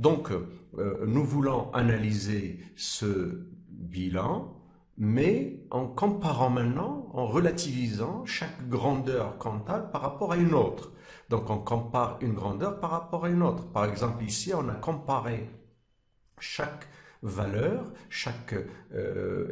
Donc, nous voulons analyser ce bilan, mais en comparant maintenant, en relativisant chaque grandeur comptable par rapport à une autre. Donc, on compare une grandeur par rapport à une autre. Par exemple, ici, on a comparé chaque valeur, chaque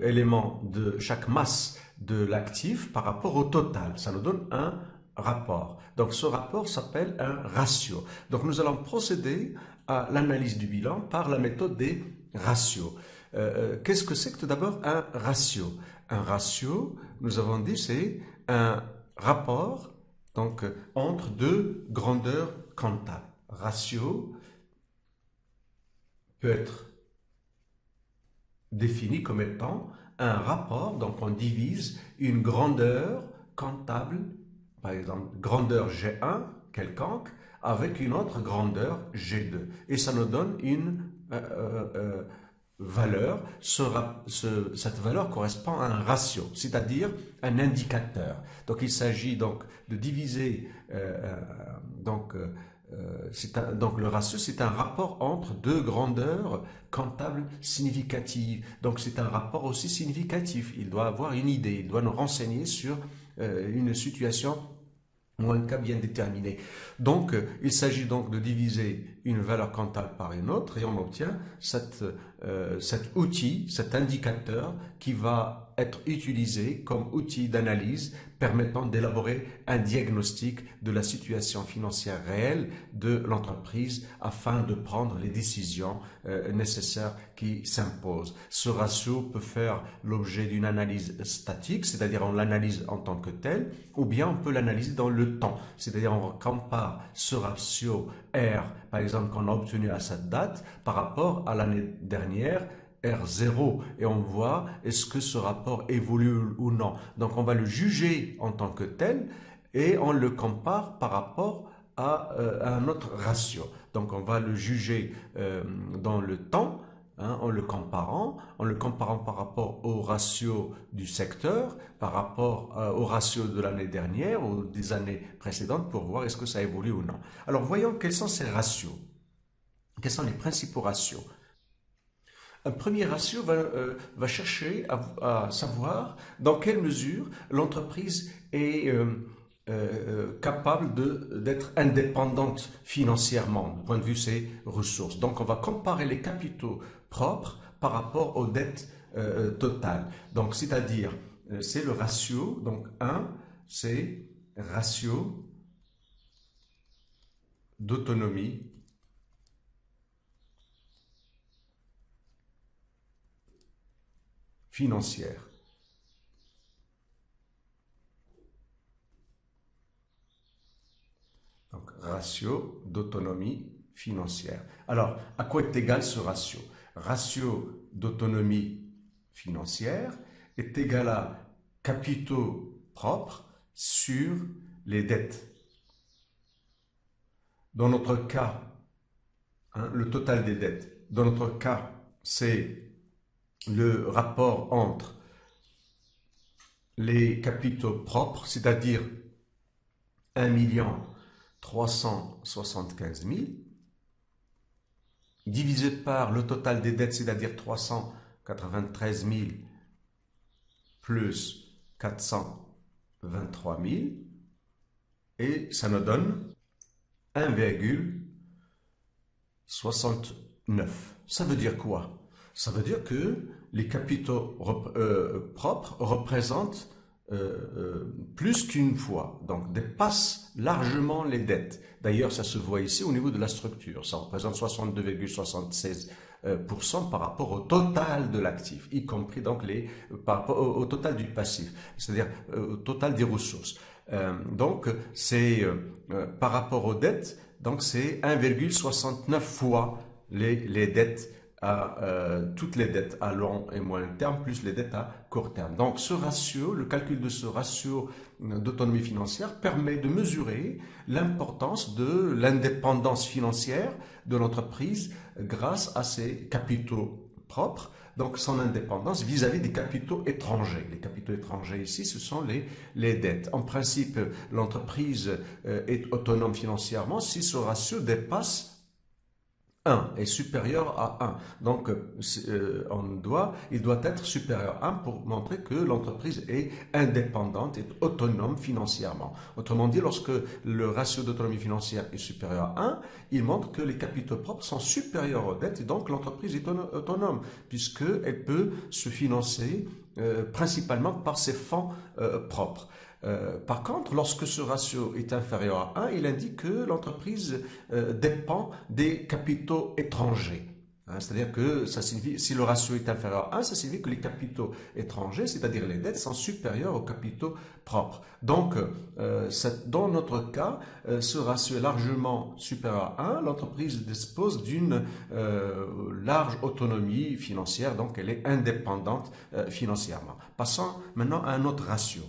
élément de chaque masse de l'actif par rapport au total. Ça nous donne un rapport. Donc ce rapport s'appelle un ratio. Donc nous allons procéder à l'analyse du bilan par la méthode des ratios. Qu'est-ce que c'est que tout d'abord un ratio? Un ratio, nous avons dit, c'est un rapport donc, entre deux grandeurs comptables. Ratio peut être défini comme étant un rapport, donc on divise une grandeur comptable, par exemple grandeur G1 quelconque, avec une autre grandeur G2. Et ça nous donne une valeur. Cette valeur correspond à un ratio, c'est-à-dire un indicateur. Donc il s'agit donc de diviser donc le ratio, c'est un rapport entre deux grandeurs comptables significatives. Donc c'est un rapport aussi significatif. Il doit avoir une idée, il doit nous renseigner sur une situation ou un cas bien déterminé. Donc, il s'agit donc de diviser une valeur comptable par une autre et on obtient cet outil, cet indicateur qui va être utilisé comme outil d'analyse permettant d'élaborer un diagnostic de la situation financière réelle de l'entreprise afin de prendre les décisions nécessaires qui s'imposent. Ce ratio peut faire l'objet d'une analyse statique, c'est-à-dire on l'analyse en tant que tel, ou bien on peut l'analyser dans le temps, c'est-à-dire on compare ce ratio R, par exemple, qu'on a obtenu à cette date par rapport à l'année dernière, R0, et on voit est-ce que ce rapport évolue ou non. Donc on va le juger en tant que tel et on le compare par rapport à un autre ratio. Donc on va le juger dans le temps, en le comparant par rapport au ratio du secteur, par rapport au ratio de l'année dernière ou des années précédentes pour voir est-ce que ça évolue ou non. Alors voyons quels sont ces ratios. Quels sont les principaux ratios? Un premier ratio va chercher à savoir dans quelle mesure l'entreprise est capable d'être indépendante financièrement, du point de vue de ses ressources. Donc on va comparer les capitaux propres par rapport aux dettes totales. Donc c'est-à-dire, c'est le ratio, donc 1, c'est ratio d'autonomie financière. Donc, ratio d'autonomie financière. Alors, à quoi est égal ce ratio? Ratio d'autonomie financière est égal à capitaux propres sur les dettes. Dans notre cas, le total des dettes. Dans notre cas, c'est le rapport entre les capitaux propres, c'est-à-dire 1 375 000, divisé par le total des dettes, c'est-à-dire 393 000 plus 423 000, et ça nous donne 1,69. Ça veut dire quoi? Ça veut dire que les capitaux propres représentent plus qu'une fois, donc dépassent largement les dettes. D'ailleurs, ça se voit ici au niveau de la structure. Ça représente 62,76% par rapport au total de l'actif, y compris donc par rapport au total du passif, c'est-à-dire au total des ressources. Donc, c'est par rapport aux dettes, donc c'est 1,69 fois les dettes toutes les dettes à long et moyen terme plus les dettes à court terme. Donc ce ratio, le calcul de ce ratio d'autonomie financière permet de mesurer l'importance de l'indépendance financière de l'entreprise grâce à ses capitaux propres, donc son indépendance vis-à-vis des capitaux étrangers. Les capitaux étrangers ici, ce sont les dettes. En principe, l'entreprise est autonome financièrement si ce ratio dépasse 1 est supérieur à 1. Donc, il doit être supérieur à 1 pour montrer que l'entreprise est indépendante et autonome financièrement. Autrement dit, lorsque le ratio d'autonomie financière est supérieur à 1, il montre que les capitaux propres sont supérieurs aux dettes et donc l'entreprise est autonome puisqu'elle peut se financer principalement par ses fonds propres. Par contre, lorsque ce ratio est inférieur à 1, il indique que l'entreprise dépend des capitaux étrangers. Hein, c'est-à-dire que ça signifie, si le ratio est inférieur à 1, ça signifie que les capitaux étrangers, c'est-à-dire les dettes, sont supérieurs aux capitaux propres. Donc, dans notre cas, ce ratio est largement supérieur à 1. L'entreprise dispose d'une large autonomie financière, donc elle est indépendante financièrement. Passons maintenant à un autre ratio.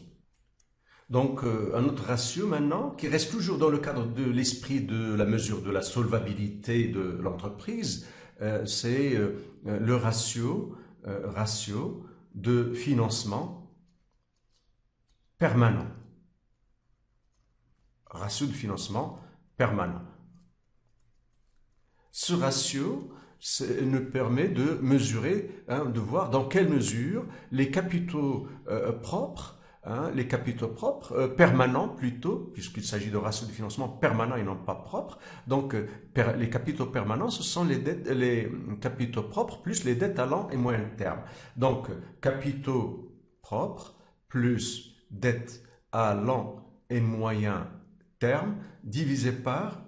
Donc, un autre ratio maintenant, qui reste toujours dans le cadre de l'esprit de la mesure de la solvabilité de l'entreprise, c'est le ratio de financement permanent. Ratio de financement permanent. Ce ratio nous permet de mesurer, hein, de voir dans quelle mesure les capitaux propres, les capitaux propres, permanents plutôt, puisqu'il s'agit de ratio de financement permanent et non pas propre. Donc, les capitaux permanents, ce sont les capitaux propres plus les dettes à long et moyen terme. Donc, capitaux propres plus dettes à long et moyen terme divisé par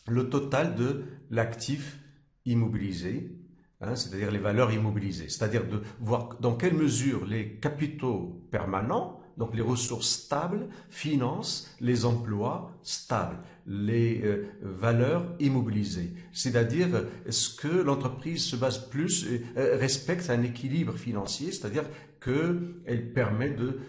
le total de l'actif immobilisé, hein, c'est-à-dire les valeurs immobilisées, c'est-à-dire de voir dans quelle mesure les capitaux permanents, donc les ressources stables, financent les emplois stables, les valeurs immobilisées. C'est-à-dire, est-ce que l'entreprise se base plus, respecte un équilibre financier, c'est-à-dire qu'elle permet de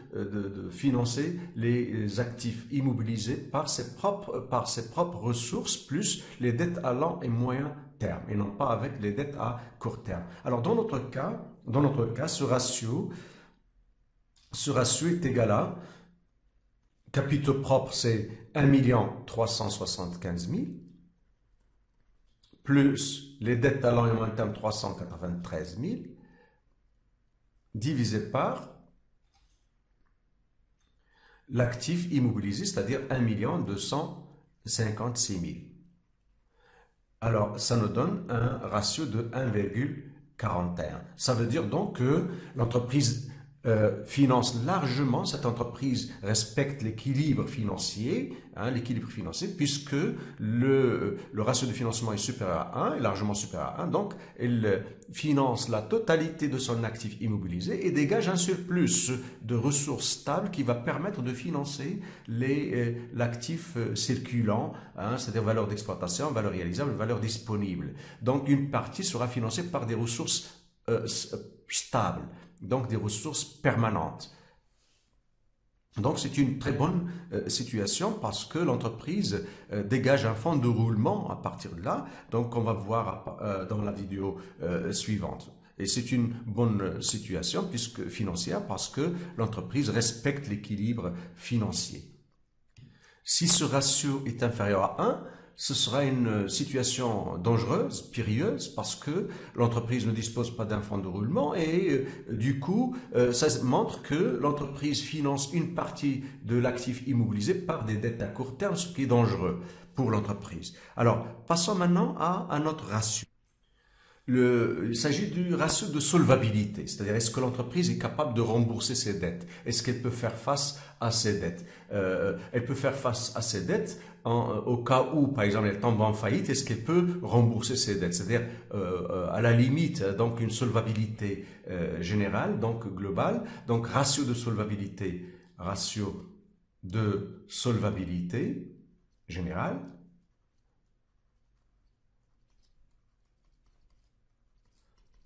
financer les actifs immobilisés par ses propres ressources, plus les dettes à long et moyen terme, et non pas avec les dettes à court terme. Alors, dans notre cas, ce ratio est égal à capitaux propres, c'est 1 375 000, plus les dettes à long et moyen terme, 393 000, divisé par l'actif immobilisé, c'est-à-dire 1 256 000. Alors, ça nous donne un ratio de 1,41. Ça veut dire donc que l'entreprise finance largement, cette entreprise respecte l'équilibre financier, puisque le ratio de financement est supérieur à 1, est largement supérieur à 1, donc elle finance la totalité de son actif immobilisé et dégage un surplus de ressources stables qui va permettre de financer l'actif circulant, hein, c'est-à-dire valeur d'exploitation, valeur réalisable, valeur disponible. Donc une partie sera financée par des ressources stables, donc des ressources permanentes. Donc c'est une très bonne situation parce que l'entreprise dégage un fonds de roulement à partir de là, donc on va voir dans la vidéo suivante. Et c'est une bonne situation financière parce que l'entreprise respecte l'équilibre financier. Si ce ratio est inférieur à 1, ce sera une situation dangereuse, périlleuse, parce que l'entreprise ne dispose pas d'un fonds de roulement et du coup, ça montre que l'entreprise finance une partie de l'actif immobilisé par des dettes à court terme, ce qui est dangereux pour l'entreprise. Alors, passons maintenant à un autre ratio. Il s'agit du ratio de solvabilité, c'est-à-dire est-ce que l'entreprise est capable de rembourser ses dettes? Est-ce qu'elle peut faire face à ses dettes? Elle peut faire face à ses dettes au cas où, par exemple, elle tombe en faillite, est-ce qu'elle peut rembourser ses dettes? C'est-à-dire, à la limite, donc une solvabilité générale, donc globale, donc ratio de solvabilité générale.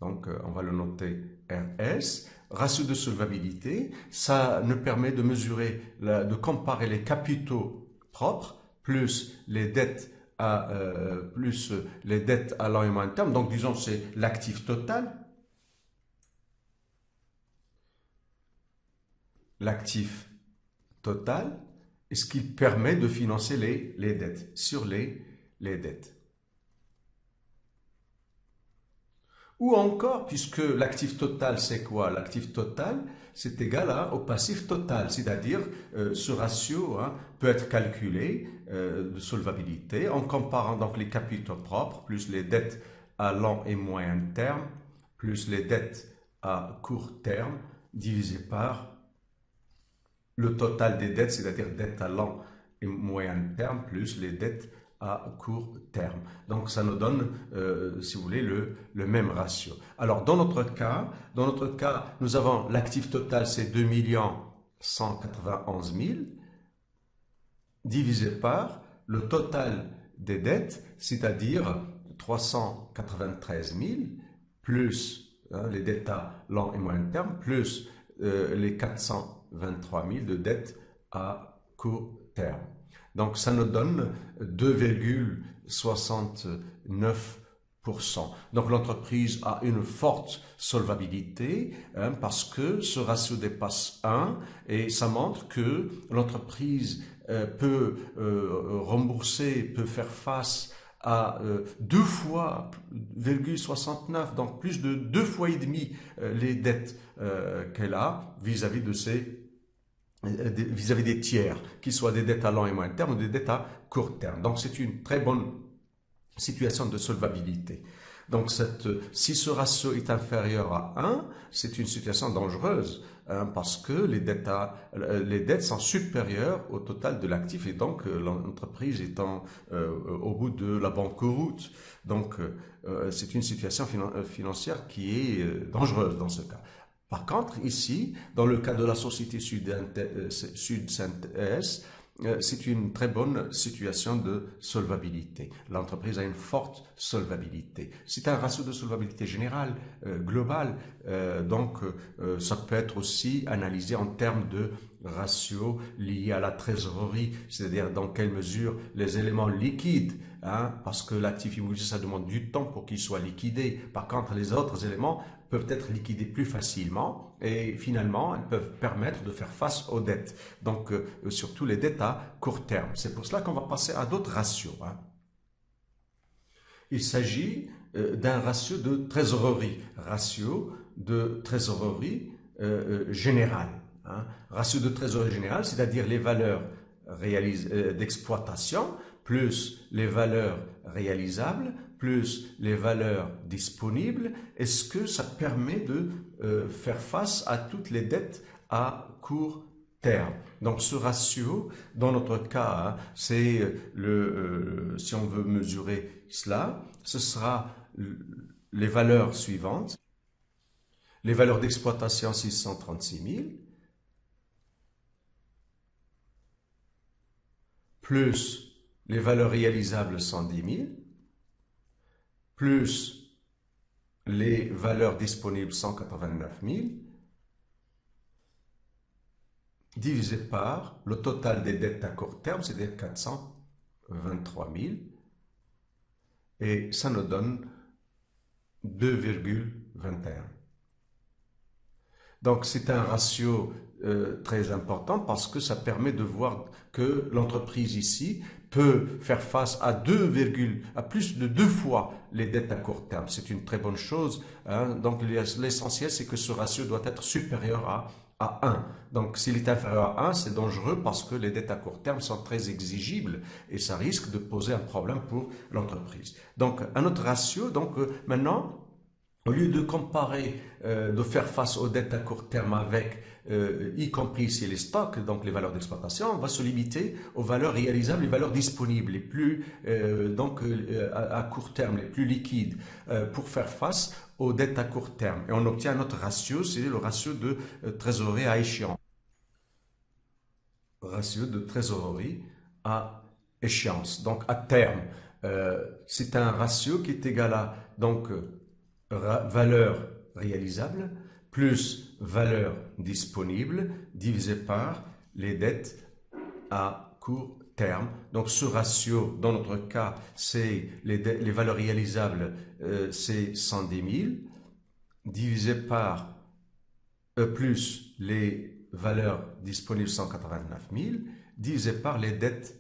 Donc, on va le noter RS. Ratio de solvabilité, ça nous permet de mesurer, de comparer les capitaux propres plus les dettes à long et moyen terme. Donc, disons, c'est l'actif total. L'actif total est ce qui permet de financer les dettes, sur les dettes. Ou encore, puisque l'actif total, c'est quoi? L'actif total, c'est égal au passif total, c'est-à-dire ce ratio hein, peut être calculé de solvabilité en comparant donc les capitaux propres plus les dettes à long et moyen terme plus les dettes à court terme divisé par le total des dettes, c'est-à-dire dettes à long et moyen terme, plus les dettes à court terme. Donc, ça nous donne, si vous voulez, le même ratio. Alors, dans notre cas, nous avons l'actif total, c'est 2 191 000, divisé par le total des dettes, c'est-à-dire 393 000, plus hein, les dettes à long et moyen terme, plus les 423 000 de dettes à court terme. Donc ça nous donne 2,69%. Donc l'entreprise a une forte solvabilité hein, parce que ce ratio dépasse 1 et ça montre que l'entreprise peut rembourser, peut faire face à 2 fois,69, donc plus de 2 fois et demi les dettes qu'elle a vis-à-vis de ses vis-à-vis des tiers, qu'ils soient des dettes à long et moyen terme ou des dettes à court terme. Donc c'est une très bonne situation de solvabilité. Donc si ce ratio est inférieur à 1, c'est une situation dangereuse hein, parce que les dettes sont supérieures au total de l'actif et donc l'entreprise étant au bout de la banqueroute. Donc c'est une situation financière qui est dangereuse dans ce cas. Par contre, ici, dans le cas de la société Sud-Saint-S, c'est une très bonne situation de solvabilité. L'entreprise a une forte solvabilité. C'est un ratio de solvabilité générale, global, donc ça peut être aussi analysé en termes de ratio lié à la trésorerie, c'est-à-dire dans quelle mesure les éléments liquides, hein, parce que l'actif immobilier, ça demande du temps pour qu'il soit liquidé. Par contre, les autres éléments peuvent être liquidés plus facilement et finalement, elles peuvent permettre de faire face aux dettes. Donc, surtout les dettes à court terme. C'est pour cela qu'on va passer à d'autres ratios. Hein. Il s'agit d'un ratio de trésorerie générale. Hein. Ratio de trésorerie générale, c'est-à-dire les valeurs d'exploitation plus les valeurs réalisables plus les valeurs disponibles, est-ce que ça permet de faire face à toutes les dettes à court terme? Donc ce ratio, dans notre cas, hein, c'est si on veut mesurer cela, ce sera les valeurs suivantes. Les valeurs d'exploitation 636 000, plus les valeurs réalisables 110 000, plus les valeurs disponibles 189 000, divisé par le total des dettes à court terme, c'est-à-dire 423 000, et ça nous donne 2,21. Donc c'est un ratio très important parce que ça permet de voir que l'entreprise ici peut faire face à plus de 2 fois les dettes à court terme. C'est une très bonne chose. Hein. Donc l'essentiel, c'est que ce ratio doit être supérieur à 1. Donc s'il est inférieur à 1, c'est dangereux parce que les dettes à court terme sont très exigibles et ça risque de poser un problème pour l'entreprise. Donc un autre ratio, donc maintenant, au lieu de comparer, de faire face aux dettes à court terme avec, y compris ici les stocks, donc les valeurs d'exploitation, on va se limiter aux valeurs réalisables, les valeurs disponibles, les plus, à court terme, les plus liquides, pour faire face aux dettes à court terme. Et on obtient notre ratio, c'est le ratio de trésorerie à échéance. Ratio de trésorerie à échéance, donc à terme. C'est un ratio qui est égal à, donc, valeur réalisable plus valeur disponible divisé par les dettes à court terme. Donc ce ratio, dans notre cas, c'est les valeurs réalisables, c'est 110 000 divisé par plus les valeurs disponibles 189 000 divisé par les dettes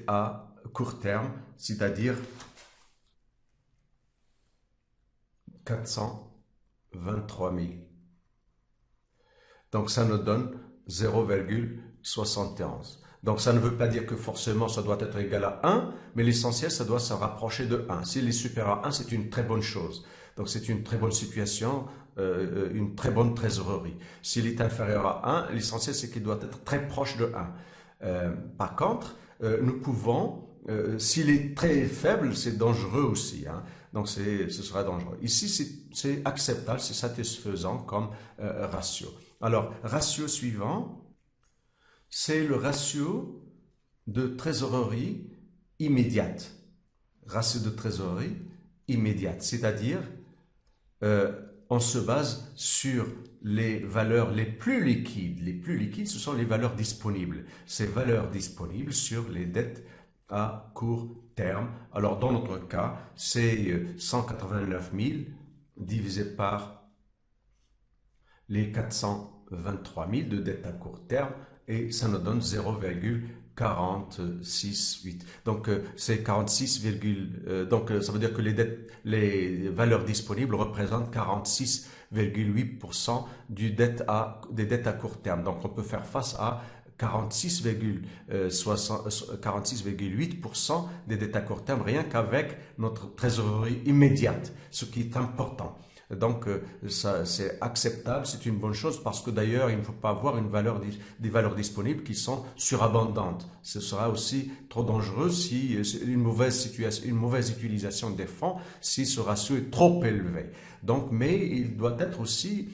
à court terme, c'est-à-dire 423 000. Donc ça nous donne 0,71. Donc ça ne veut pas dire que forcément ça doit être égal à 1, mais l'essentiel ça doit se rapprocher de 1. S'il est supérieur à 1, c'est une très bonne chose. Donc c'est une très bonne situation, une très bonne trésorerie. S'il est inférieur à 1, l'essentiel c'est qu'il doit être très proche de 1. Par contre, nous pouvons, s'il est très faible, c'est dangereux aussi, hein. Donc ce sera dangereux. Ici, c'est acceptable, c'est satisfaisant comme ratio. Alors, ratio suivant, c'est le ratio de trésorerie immédiate. Ratio de trésorerie immédiate, c'est-à-dire on se base sur les valeurs les plus liquides. Les plus liquides, ce sont les valeurs disponibles. Ces valeurs disponibles sur les dettes à court terme. Alors, dans notre cas, c'est 189 000 divisé par les 423 000 de dettes à court terme et ça nous donne 0,468. Donc, c'est 46, donc ça veut dire que les valeurs disponibles représentent 46,8% des dettes à court terme. Donc, on peut faire face à 46,8% des dettes à court terme rien qu'avec notre trésorerie immédiate, ce qui est important. Donc, ça, c'est acceptable, c'est une bonne chose parce que d'ailleurs, il ne faut pas avoir des valeurs disponibles qui sont surabondantes. Ce sera aussi trop dangereux si une mauvaise utilisation des fonds, si ce ratio est trop élevé. Donc, mais il doit être aussi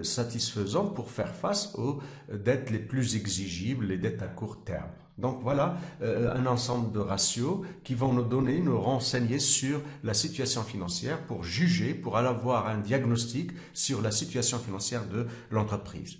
satisfaisant pour faire face aux dettes les plus exigibles, les dettes à court terme. Donc voilà un ensemble de ratios qui vont nous renseigner sur la situation financière pour juger, pour avoir un diagnostic sur la situation financière de l'entreprise.